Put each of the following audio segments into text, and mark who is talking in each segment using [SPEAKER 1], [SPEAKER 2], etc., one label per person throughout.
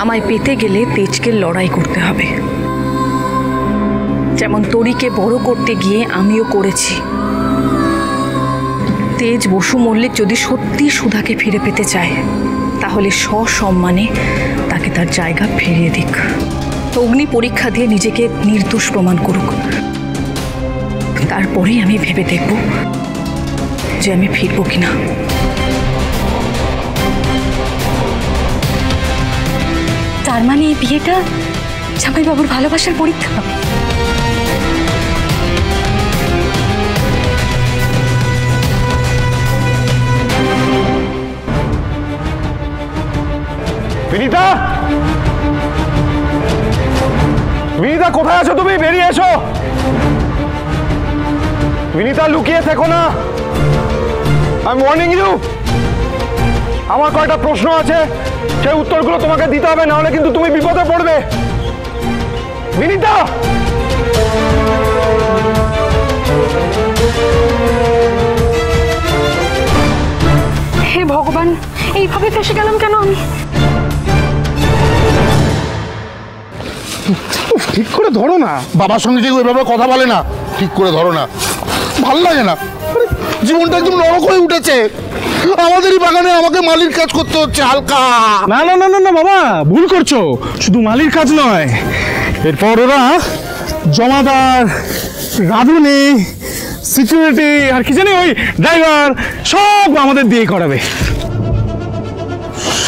[SPEAKER 1] আমায় পেতে গেলে তেজকে লড়াই করতে হবে, যেমন তরিকে বড় করতে গিয়ে আমিও করেছি। তেজ বসু মল্লিক যদি সত্যি সুধাকে ফিরে পেতে চায় তাহলে সসম্মানে তাকে তার জায়গা ফিরিয়ে দিক, অগ্নি পরীক্ষা দিয়ে নিজেকে নির্দোষ প্রমাণ করুক। তারপরেই আমি ভেবে দেখব যে আমি ফিরবো কিনা।
[SPEAKER 2] তার মানে এই বিয়েটা জামাইবাবুর ভালোবাসার পরীক্ষা।
[SPEAKER 3] বিনীতা, বিনীতা কোথায় আছো তুমি? বেরিয়ে এসো। বিনীতা, লুকিয়ে থেকো না। I am warning you. আমার কয়টা প্রশ্ন আছে, সেই উত্তরগুলো তোমাকে দিতে হবে, না হলে কিন্তু তুমি বিপদে পড়বে। বিনীতা,
[SPEAKER 2] হে ভগবান, এইভাবে ফেসে গেলাম কেন আমি?
[SPEAKER 4] ঠিক করে ধরো না, বাবার সঙ্গে যে ওইভাবে কথা বলে না, ঠিক করে ধরো না, ভাল লাগে না। জীবনটা একদম নরক হয়ে উঠেছে। আমাদেরই বাগানে আমাকে মালির কাজ করতে হচ্ছে। হালকা
[SPEAKER 3] না না না না না বাবা, ভুল করছো। শুধু মালির কাজ নয়, এরপর ওরা জমাদার, রাঁধুনি, সিকিউরিটি আর কি জানি ওই ড্রাইভার সব আমাদের দিয়ে করাবে।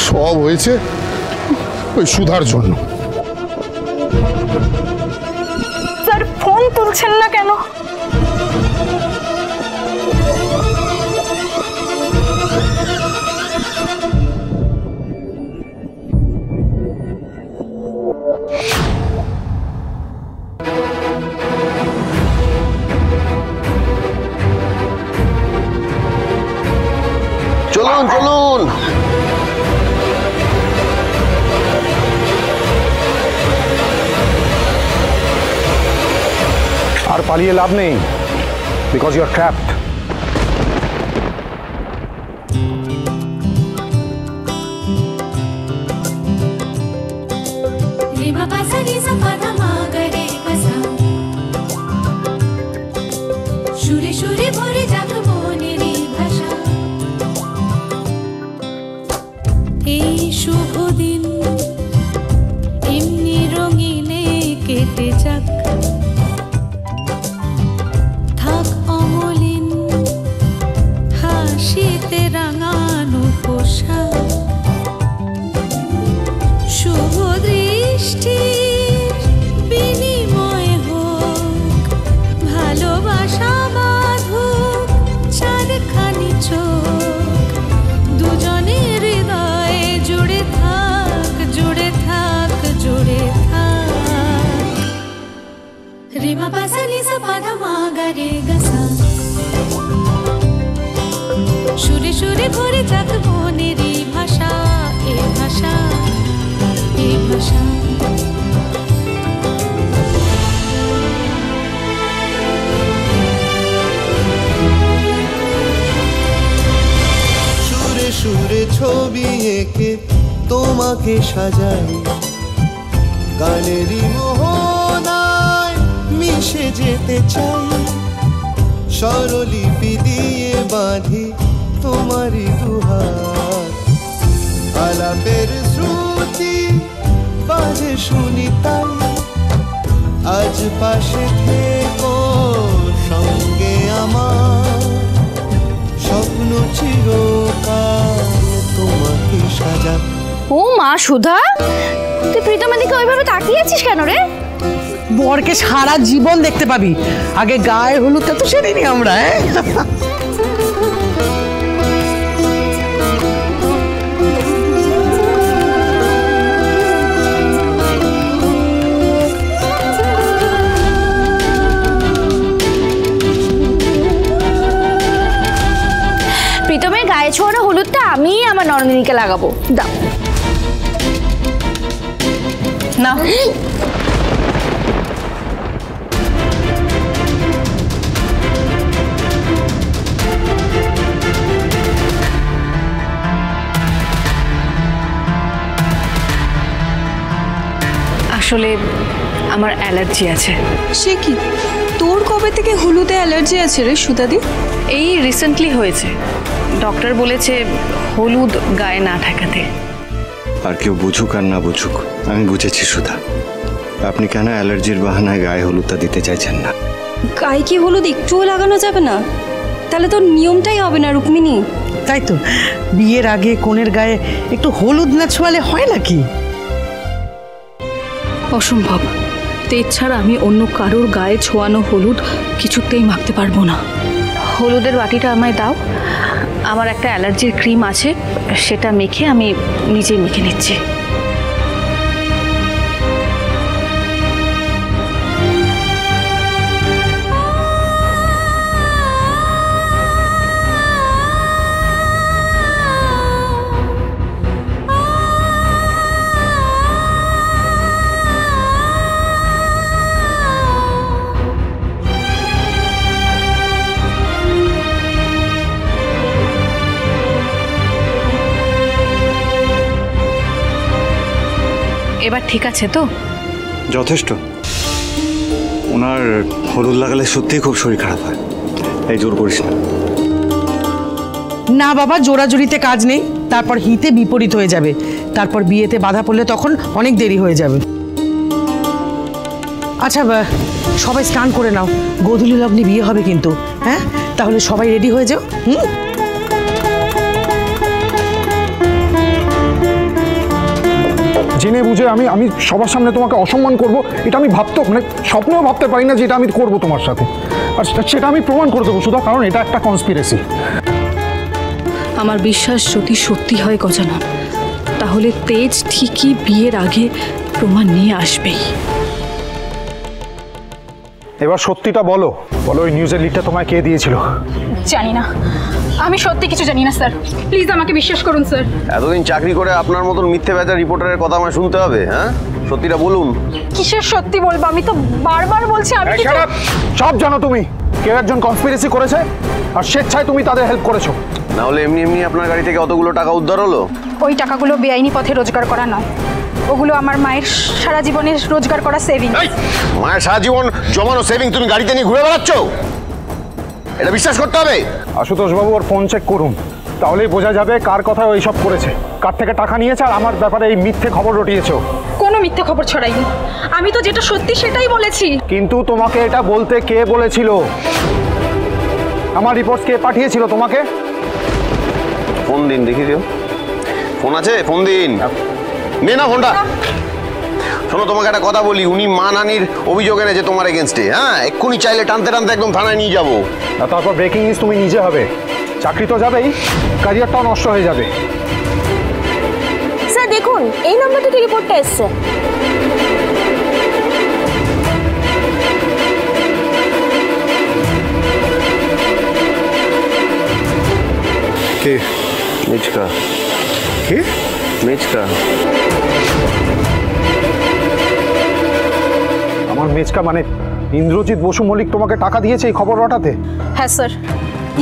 [SPEAKER 4] সব হয়েছে ওই সুধার জন্য।
[SPEAKER 2] স্যার ফোন তুলছেন না কেন?
[SPEAKER 4] চলুন চলুন।
[SPEAKER 3] আর পালিয়ে লাভ নেই, বিকজ ইউ আর ট্র্যাপড।
[SPEAKER 5] সুরে সুরে ভরে যাক মনের ভাষা। এই শুভ দিন এমনি রঙিনে কেটে যাক, থাক অমলিন হাসিতে রাঙানো পোশাক। শুভ দৃষ্টির বিনিময় হোক, ভালোবাসা বাঁধুক চারখানি চোখ। দুজনের হৃদয়ে জুড়ে থাক, জুড়ে থাক, জুড়ে থাক। রিমা পাসা নিসা পাধা মা গা রে গা সা। সুরে সুরে ভরে যাক মনেরই ভাষা, এ ভাষা, এ ভাষা।
[SPEAKER 6] সুরে সুরে ছবি এঁকে তোমাকে সাজাই, গানেরই মোহনায় মিশে যেতে চাই। স্বরলিপি দিয়ে বাঁধি তোমারই দুহাত, আলাপের শ্রুতি বাজে শুনি তাই। আজ পাশে থেকো সঙ্গে আমার, স্বপ্ন চিরকাল তোমাকে সাজা।
[SPEAKER 2] ও মা সুধা, তুই প্রীতমের দিকে ওইভাবে তাকিয়ে আছিস কেন রে?
[SPEAKER 7] বরকে সারা জীবন দেখতে পাবি, আগে গায়ে হলুদটা তো সেদিনই আমরা।
[SPEAKER 2] প্রীতমের গায়ে ছোঁয়ানো হলুদটা আমি আমার ননদিনীকে লাগাবো, দাও না।
[SPEAKER 1] আসলে আমার অ্যালার্জি আছে।
[SPEAKER 8] সে কি, তোর কবে থেকে হলুদে অ্যালার্জি আছে রে সুদাদি?
[SPEAKER 1] এই রিসেন্টলি হয়েছে। ডক্টর বলেছে হলুদ গায়ে না ঠেকাতে।
[SPEAKER 9] আর কেউ বুঝুক আর না বুঝুক, আমি বুঝেছি সুধা। আপনি কেন অ্যালার্জির বাহানায় গায়ে হলুদটা দিতে চাইছেন না?
[SPEAKER 8] গায়ে কি হলুদ একটুও লাগানো যাবে না? তাহলে তোর নিয়মটাই হবে না রুক্মিণী।
[SPEAKER 7] তাই তো, বিয়ের আগে কনের গায়ে একটু হলুদ না ছোঁয়ালে হয় নাকি?
[SPEAKER 1] অসম্ভব। তেজ ছাড়া আমি অন্য কারোর গায়ে ছোঁয়ানো হলুদ কিছুতেই মাখতে পারবো না। হলুদের বাটিটা আমায় দাও, আমার একটা অ্যালার্জির ক্রিম আছে, সেটা মেখে আমি নিজেই মেখে নিচ্ছি। এবার ঠিক আছে তো?
[SPEAKER 9] যথেষ্ট। ওনার হলুদ লাগালে সত্যিই খুব শরীর খারাপ হয়। এই জোর করিস না।
[SPEAKER 7] না বাবা, জোরাজুরিতে কাজ নেই, তারপর হিতে বিপরীত হয়ে যাবে, তারপর বিয়েতে বাধা পড়লে তখন অনেক দেরি হয়ে যাবে। আচ্ছা সবাই স্নান করে নাও, গোধূলি লগ্নে বিয়ে হবে কিন্তু। হ্যাঁ, তাহলে সবাই রেডি হয়ে যাও।
[SPEAKER 3] জেনে বুঝে আমি সবার সামনে তোমাকে অসম্মান করব, এটা আমি স্বপ্নেও ভাবতে পারি না যে এটা আমি করব তোমার সাথে। আর সেটা আমি প্রমাণ করে দেবো সুধা, কারণ এটা একটা কনস্পিরেসি।
[SPEAKER 1] আমার বিশ্বাস যদি সত্যি হয় গজানন, তাহলে তেজ ঠিকই বিয়ের আগে প্রমাণ নিয়ে আসবেই।
[SPEAKER 3] এবার সত্যিটা বলো, ওই নিউজের লিডটা তোমায় কে দিয়েছিল?
[SPEAKER 10] জানি না, আমি সত্যি কিছু জানি না স্যার, প্লিজ আমাকে বিশ্বাস করুন স্যার।
[SPEAKER 11] এতদিন চাকরি করে আপনার মতন মিথ্যে বেচা রিপোর্টারের কথা আমায় শুনতে হবে? হ্যাঁ, সত্যিটা বলুন।
[SPEAKER 10] কিসের সত্যি বলবো? আমি তো বারবার বলছি আমি
[SPEAKER 3] সব জানো তুমি। কেউ একজন কনস্পিরেসি করেছে আর স্বেচ্ছায় তুমি তাদের হেল্প করেছো।
[SPEAKER 11] না হলে এমনি এমনি আপনার গাড়ি থেকে অতগুলো টাকা উদ্ধার হলো?
[SPEAKER 10] ওই টাকাগুলো বেআইনি পথে রোজগার করা নয়, ওগুলো আমার মায়ের সারা জীবনের রোজগার করা সেভিং।
[SPEAKER 11] মায়ের সারা জীবন জমানো সেভিং তুমি গাড়িতে নিয়ে ঘুরে বেড়াচ্ছ? এটা বিশ্বাস করতে হবে।
[SPEAKER 3] আশুতোষ বাবু ওর ফোন চেক করুন, তাহলেই বোঝা যাবে কার কথা ওই সব করেছে, কার থেকে টাকা নিয়েছে আর আমার ব্যাপারে এই মিথ্যে খবর রটিয়েছো।
[SPEAKER 10] কোনো মিথ্যে খবর ছড়াইনি, আমি তো যেটা সত্যি সেটাই বলেছি।
[SPEAKER 3] কিন্তু তোমাকে এটা বলতে কে বলেছিল? আমার রিপোর্ট কে পাঠিয়েছিল তোমাকে?
[SPEAKER 11] ফোন দিন, দেখি দিও। ফোন আছে? ফোন দিন। নে না ফোনটা। শোনো, তোমাকে একটা কথা বলি, উনি মানহানির অভিযোগ এনেছে তোমার এগেনস্টে। হ্যাঁ, এক্ষুনি চাইলে টানতে টানতে একদম থানায় নিয়ে যাবো।
[SPEAKER 3] আর তারপর ব্রেকিং নিউজ তুমি নিজে হবে, চাকরি তো যাবেই, ক্যারিয়ারটাও নষ্ট হয়ে যাবে।
[SPEAKER 2] স্যার দেখুন, এই নম্বর থেকে রিপোর্টটা এসছে।
[SPEAKER 9] কে?
[SPEAKER 11] মিচকা।
[SPEAKER 3] কে?
[SPEAKER 11] মিচকা।
[SPEAKER 3] আমার মেচকা মানে ইন্দ্রজিৎ বসু মল্লিক তোমাকে টাকা দিয়েছে এই খবর রটাতে?
[SPEAKER 10] হ্যাঁ স্যার,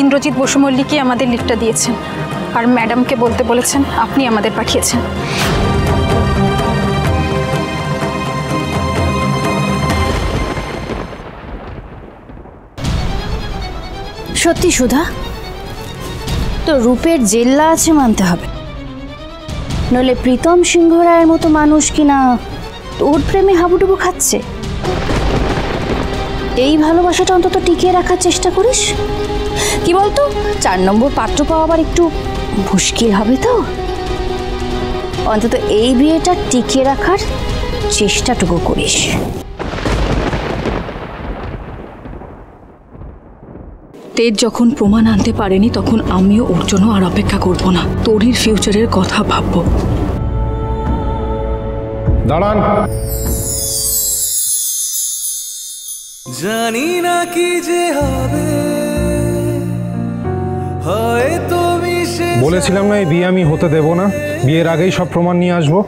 [SPEAKER 10] ইন্দ্রজিৎ বসু মল্লিকই আমাদের লিস্টটা দিয়েছেন আর ম্যাডামকে বলতে বলেছেন আপনি আমাদের পাঠিয়েছেন।
[SPEAKER 2] সত্যি সুধা, তো রূপের জেল্লা আছে মানতে হবে, নইলে প্রীতম সিংহ রায়ের মতো মানুষ কিনা তোর প্রেমে হাবুডুবু খাচ্ছে। এই ভালোবাসাটা অন্তত টিকিয়ে রাখার চেষ্টা করিস। কি বলতো, 4 নম্বর পাত্র পাওয়া আবার একটু মুশকিল হবে তো। অন্তত এই বিয়েটা টিকিয়ে রাখার চেষ্টাটুকু করিস।
[SPEAKER 1] তেজ যখন প্রমাণ আনতে পারেনি, তখন আমিও ওর জন্য আর অপেক্ষা করব না, তোরই ফিউচারের কথা ভাববো।
[SPEAKER 3] দাঁড়ান।
[SPEAKER 6] জানি না কি যে হবে, হয়তো
[SPEAKER 3] বলেছিলাম না এই বিয়ে আমি হতে দেব না, বিয়ের আগেই সব প্রমাণ নিয়ে আসবো।